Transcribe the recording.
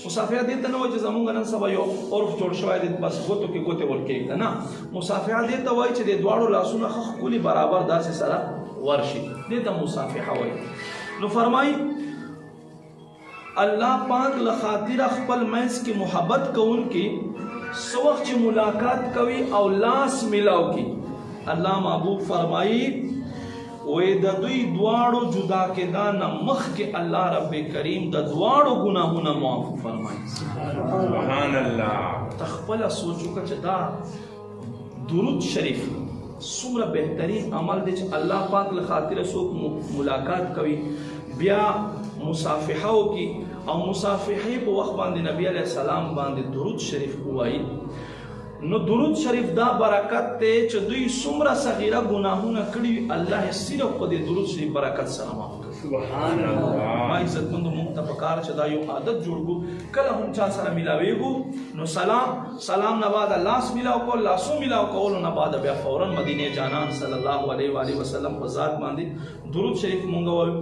مصافحه دې ته نه وایي چې زمونږ نن سبا یو عرف جوړ شوی دی بس ګوتو کې ګوتې ورکېږده نه، مصافحه دې ته وایي چې د دواړو لاسونه ښه ښکلي برابر داسې سره ورشي، دې ته مصافحه وایي. نو فرمایي الله پاک له خاطر خپل منځ کې محبت کوونکي څه وخت چې ملاقات کوي او لاس ملاو کی، الله محبوب فرمایي وې د دوی دواړو جدا کېدا نه مخکې الله رب کریم د دواړو ګناهونه معاف فرمایي. سبحان الله. تخپل سوچ وکړه چې دا درود شریف څومره بهترین عمل دی چې الله پاک له خاطر څوک ملاقات کوي بیا مصافحه وکړي او مصافحه په وخت باندې نبی علیہ السلام باندې درود شریف وایي. نو درود شریف دا برکت ته چې دوی څومره صغیره ګناهونه کړي الله صرف په دې درود شریف برکت سره معاف کړي. سبحان الله. ما عزتمندو موږ ته پکار چې دا یو عادت جوړ کړو، کله هم چا سره ملاویږو نو سلام نه بعد لاس ملاو کول، لاسو ملاو کول نه بعد بیا فورا مدینه جانان صلی الله علیه و آله وسلم په ذات باندې درود شریف مونږ وایو.